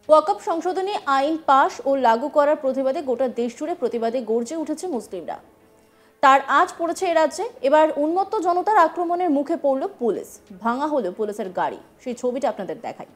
ওয়াকফ সংশোধনী আইন পাশ ও লাগু করার প্রতিবাদে গোটা দেশ জুড়ে প্রতিবাদে গর্জে উঠেছে মুসলিমরা। তার আজ পড়েছে এ রাজ্যে। এবার উন্মত্ত জনতার আক্রমণের মুখে পড়ল পুলিশ, ভাঙা হলো পুলিশের গাড়ি। সেই ছবিটা আপনাদের দেখাই।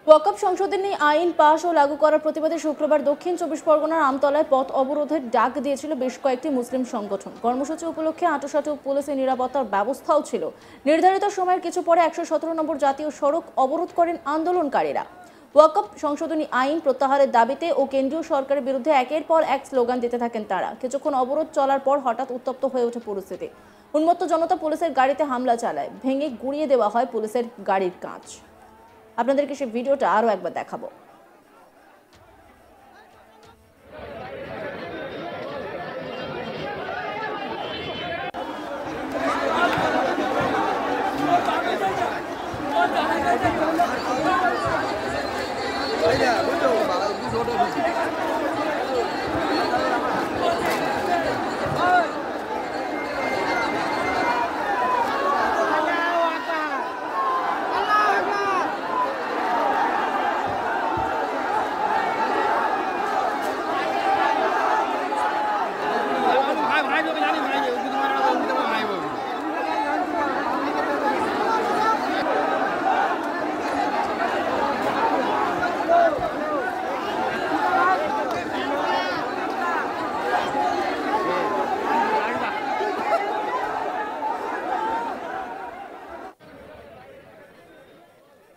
ওয়াকফ সংশোধনী আইন পাশ ও লাগু করার প্রতিবাদে শুক্রবার দক্ষিণ চব্বিশ পরগনার আমতলায় পথ অবরোধের ডাক দিয়েছিল বেশ কয়েকটি মুসলিম সংগঠন। কর্মসূচি উপলক্ষে আঁটোসাঁটো পুলিশের নিরাপত্তার ব্যবস্থাও ছিল। নির্ধারিত সময়ের কিছু পরে 117 নম্বর জাতীয় সড়ক অবরোধ করেন আন্দোলনকারীরা। ওয়াকফ সংশোধনী আইন প্রত্যাহারের দাবিতে ও কেন্দ্রীয় সরকারের বিরুদ্ধে একের পর এক স্লোগান দিতে থাকেন তারা। কিছুক্ষণ অবরোধ চলার পর হঠাৎ উত্তপ্ত হয়ে ওঠে পরিস্থিতি। উন্মত্ত জনতা পুলিশের গাড়িতে হামলা চালায়, ভেঙে গুঁড়িয়ে দেওয়া হয় পুলিশের গাড়ির কাঁচ। আপনাদেরকে সেই ভিডিওটা আরো একবার দেখাবো।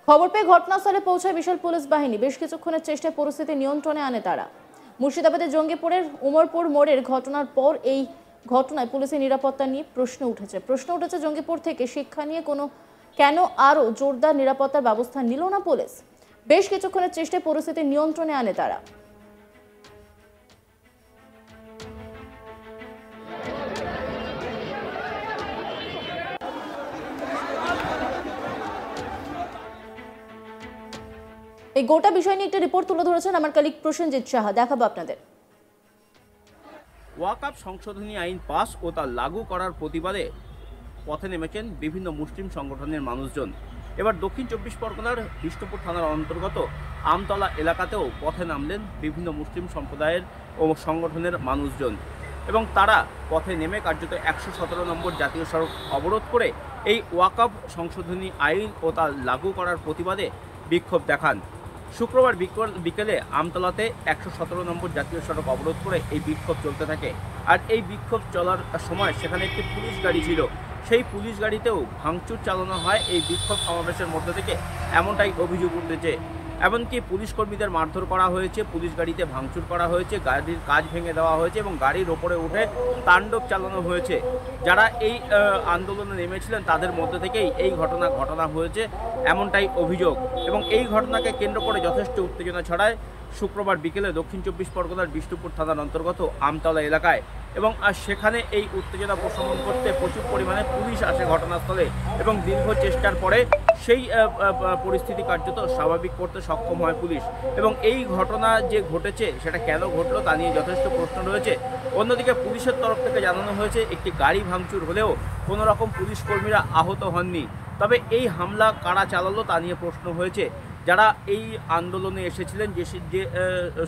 খবর পেয়ে ঘটনাস্থলে পৌঁছায় বিশাল পুলিশ বাহিনী। বেশ কিছুক্ষণের চেষ্টায় পরিস্থিতি নিয়ন্ত্রণে আনে তারা। মুর্শিদাবাদের জঙ্গিপুরের উমরপুর মোড়ের ঘটনার পর এই ঘটনায় পুলিশের নিরাপত্তা নিয়ে প্রশ্ন উঠেছে জঙ্গিপুর থেকে শিক্ষা নিয়ে কেন আরো জোরদার নিরাপত্তার ব্যবস্থা নিল না পুলিশ। বেশ কিছুক্ষণের চেষ্টায় পরিস্থিতি নিয়ন্ত্রণে আনে তারা। এই গোটা বিষয় নিয়ে একটা রিপোর্ট তুলে ধরেছেন আমার কলিগ প্রসেনজিৎ সাহা, দেখাবো আপনাদের। ওয়াকফ সংশোধনী আইন পাস ও তা লাগু করার প্রতিবাদে পথে নেমেছেন বিভিন্ন মুসলিম সংগঠনের মানুষজন। এবার দক্ষিণ চব্বিশ পরগনার বিষ্ণুপুর থানার অন্তর্গত আমতলা এলাকাতেও পথে নামলেন বিভিন্ন মুসলিম সম্প্রদায়ের ও সংগঠনের মানুষজন এবং তারা পথে নেমে কার্যত 117 নম্বর জাতীয় সড়ক অবরোধ করে এই ওয়াকফ সংশোধনী আইন ও তা লাগু করার প্রতিবাদে বিক্ষোভ দেখান। শুক্রবার বিকেলে আমতলাতে 117 নম্বর জাতীয় সড়ক অবরোধ করে এই বিক্ষোভ চলতে থাকে। আর এই বিক্ষোভ চলার সময় সেখানে একটি পুলিশ গাড়ি ছিল, সেই পুলিশ গাড়িতেও ভাঙচুর চালানো হয় এই বিক্ষোভ সমাবেশের মধ্যে থেকে, এমনটাই অভিযোগ উঠেছে। এমনকি পুলিশ কর্মীদের মারধর করা হয়েছে, পুলিশ গাড়িতে ভাঙচুর করা হয়েছে, গাড়ির কাঁচ ভেঙে দেওয়া হয়েছে এবং গাড়ির ওপরে উঠে তাণ্ডব চালানো হয়েছে। যারা এই আন্দোলনে নেমেছিলেন তাদের মধ্যে থেকেই এই ঘটনা হয়েছে, এমনটাই অভিযোগ। এবং এই ঘটনাকে কেন্দ্র করে যথেষ্ট উত্তেজনা ছড়ায় শুক্রবার বিকেলে দক্ষিণ চব্বিশ পরগনার বিষ্ণুপুর থানার অন্তর্গত আমতলা এলাকায়। এবং সেখানে এই উত্তেজনা প্রশমন করতে প্রচুর পরিমাণে পুলিশ আসে ঘটনাস্থলে এবং দীর্ঘ চেষ্টার পরে সেই পরিস্থিতি কার্যত স্বাভাবিক করতে সক্ষম হয় পুলিশ। এবং এই ঘটনা যে ঘটেছে সেটা কেন ঘটলো তা নিয়ে যথেষ্ট প্রশ্ন রয়েছে। অন্যদিকে পুলিশের তরফ থেকে জানানো হয়েছে একটি গাড়ি ভাঙচুর হলেও কোনো রকম পুলিশ কর্মীরা আহত হননি। তবে এই হামলা কারা চালালো তা নিয়ে প্রশ্ন হয়েছে। যারা এই আন্দোলনে এসেছিলেন, যে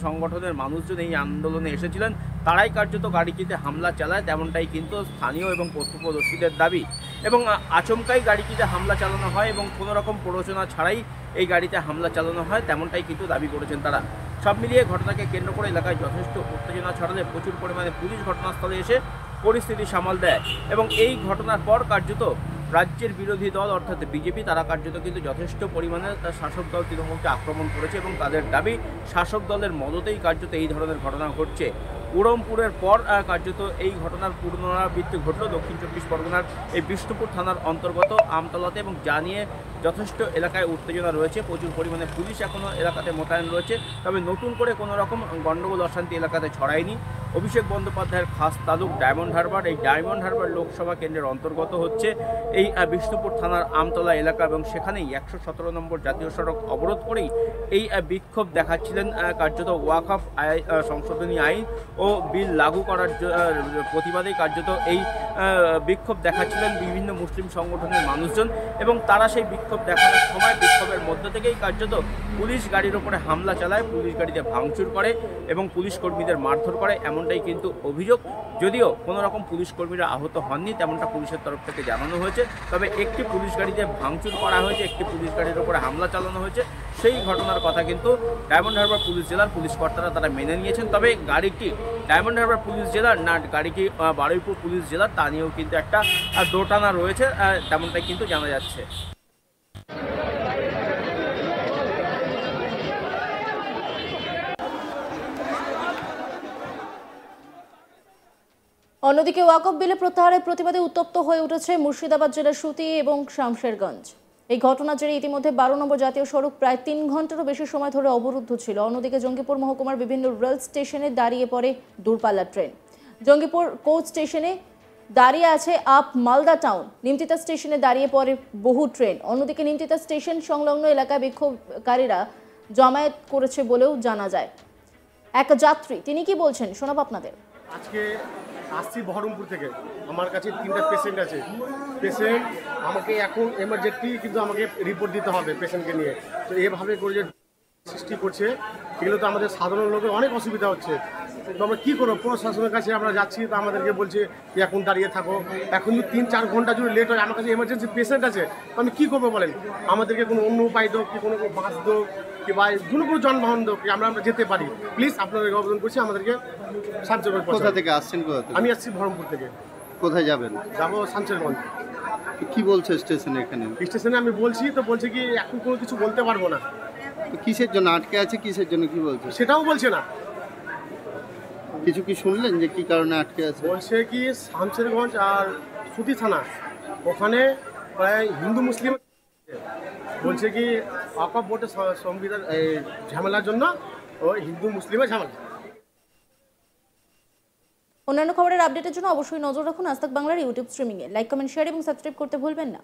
সংগঠনের মানুষজন এই আন্দোলনে এসেছিলেন, তারাই কার্যত গাড়িটিতে হামলা চালায়, তেমনটাই কিন্তু স্থানীয় এবং প্রত্যক্ষদর্শীদের দাবি। এবং আচমকাই গাড়িটিতে হামলা চালানো হয় এবং কোনো রকম প্ররোচনা ছাড়াই এই গাড়িতে হামলা চালানো হয়, তেমনটাই কিন্তু দাবি করেছেন তারা। সব মিলিয়ে ঘটনাকে কেন্দ্র করে এলাকায় যথেষ্ট উত্তেজনা ছড়ালে প্রচুর পরিমাণে পুলিশ ঘটনাস্থলে এসে পরিস্থিতি সামাল দেয় এবং এই ঘটনার পর কার্যত রাজ্যের বিরোধী দল অর্থাৎ বিজেপি তারা কার্যত কিন্তু যথেষ্ট পরিমাণে শাসক দল তৃণমূলকে আক্রমণ করেছে এবং তাদের দাবি শাসক দলের মদতেই কার্যত এই ধরনের ঘটনা ঘটছে। উড়মপুরের পর কার্যত এই ঘটনার পুনরাবৃত্তি ঘটল দক্ষিণ চব্বিশ পরগনার এই বিষ্ণুপুর থানার অন্তর্গত আমতলাতে এবং যা নিয়ে যথেষ্ট এলাকায় উত্তেজনা রয়েছে। প্রচুর পরিমাণে পুলিশ এখনও এলাকাতে মোতায়েন রয়েছে, তবে নতুন করে কোনো রকম গণ্ডগোল অশান্তি এলাকাতে ছড়ায়নি। অভিষেক বন্দ্যোপাধ্যায়ের খাস তালুক ডায়মন্ড হারবার, এই ডায়মন্ড হারবার লোকসভা কেন্দ্রের অন্তর্গত হচ্ছে এই বিষ্ণুপুর থানার আমতলা এলাকা এবং সেখানেই 117 নম্বর জাতীয় সড়ক অবরোধ করেই এই বিক্ষোভ দেখাচ্ছিলেন কার্যত ওয়াকফ সংশোধনী আইন ও বিল লাগু করার প্রতিবাদেই কার্যত এই বিক্ষোভ দেখাচ্ছিলেন বিভিন্ন মুসলিম সংগঠনের মানুষজন এবং তারা সেই বিক্ষোভ দেখানোর সময় বিক্ষোভের মধ্য থেকেই কার্যত পুলিশ গাড়ির ওপরে হামলা চালায়, পুলিশ গাড়িতে ভাঙচুর করে এবং পুলিশ কর্মীদের মারধর করে, এমনটাই কিন্তু অভিযোগ। যদিও কোনো রকম পুলিশ কর্মীরা আহত হননি তেমনটা পুলিশের তরফ থেকে জানানো হয়েছে, তবে একটি পুলিশ গাড়িতে ভাঙচুর করা হয়েছে, একটি পুলিশ গাড়ির ওপরে হামলা চালানো হয়েছে। সেই ঘটনার কথা কিন্তু ডায়মন্ড হারবার পুলিশ জেলার পুলিশ কর্তারা তারা মেনে নিয়েছেন, তবে গাড়িটি ডায়মন্ড হারবার পুলিশ জেলার না গাড়িটি বারুইপুর পুলিশ জেলার তা নিয়েও কিন্তু একটা দোটানা রয়েছে, তেমনটাই কিন্তু জানা যাচ্ছে। অন্যদিকে ওয়াকফ বিলে প্রত্যাহারের প্রতিবাদে উত্তপ্ত হয়ে উঠেছে মুর্শিদাবাদ জেলার সুতি এবং শামশেরগঞ্জ। এই ঘটনার জেরে ইতিমধ্যে 12 নম্বর জাতীয় সড়ক প্রায় 3 ঘন্টারও বেশি সময় ধরে অবরুদ্ধ ছিল। অন্যদিকে জঙ্গিপুর মহকুমার বিভিন্ন রেল স্টেশনে দাঁড়িয়ে পড়ে দূরপাল্লার ট্রেন। জঙ্গিপুর কোচ স্টেশনে দাঁড়িয়ে আছে আপ মালদা টাউন, নিমতিতা স্টেশনে দাঁড়িয়ে পড়ে বহু ট্রেন। অন্যদিকে নিমতিতা স্টেশন সংলগ্ন এলাকায় বিক্ষোভকারীরা জমায়েত করেছে বলেও জানা যায়। এক যাত্রী তিনি কি বলছেন শোনাব আপনাদের। আজকে আসছি বহরমপুর থেকে, আমার কাছে 3টা পেশেন্ট আছে। পেশেন্ট আমাকে এখন এমার্জেন্সি কিন্তু আমাকে রিপোর্ট দিতে হবে পেশেন্টকে নিয়ে। তো এভাবে করে যে সৃষ্টি করছে এগুলো তো আমাদের সাধারণ লোকের অনেক অসুবিধা হচ্ছে। তো আমরা কী করবো, প্রশাসনের কাছে আমরা যাচ্ছি তো আমাদেরকে বলছে যে এখন দাঁড়িয়ে থাকো। এখন যদি 3-4 ঘন্টা যদি লেট হয়, আমার কাছে এমার্জেন্সি পেশেন্ট আছে, তো আমি কী করবো বলেন? আমাদেরকে কোনো অন্য উপায় দোক কি কোনো বাস দোক কি বা কোনো যানবাহন দোক আমরা যেতে পারি। প্লিজ আপনাদেরকে আবেদন করছি আমাদেরকে সাহায্য করে। কোথা থেকে আসছেন? আমি আসছি বহরমপুর থেকে। কোথায় যাবেন? যাবো শামশেরগঞ্জ। কি বলছে স্টেশনে? এখানে স্টেশনে আমি বলছি তো বলছে কি এখন কোনো কিছু বলতে পারবো না। কিসের জন্য আটকে আছে, কিসের জন্য কি বলছে সেটাও বলছে না। কিছু কি শুনলেন যে কি কারণে আটকে আছে? বলছে কি শামশেরগঞ্জ আর সুতি থানা ওখানে প্রায় হিন্দু মুসলিম বলছে কি ওয়াকফ বোর্ডের সংবিধান ঝামেলার জন্য ওই হিন্দু মুসলিমের ঝামেলা। অন্যান্য খবরের আপডেটের জন্য অবশ্যই নজর রাখুন আজ তাক বাংলার ইউটিউব স্ট্রিমিংয়ে। লাইক, কমেন্ট, শেয়ার এবং সাবস্ক্রাইব করতে ভুলবেন না।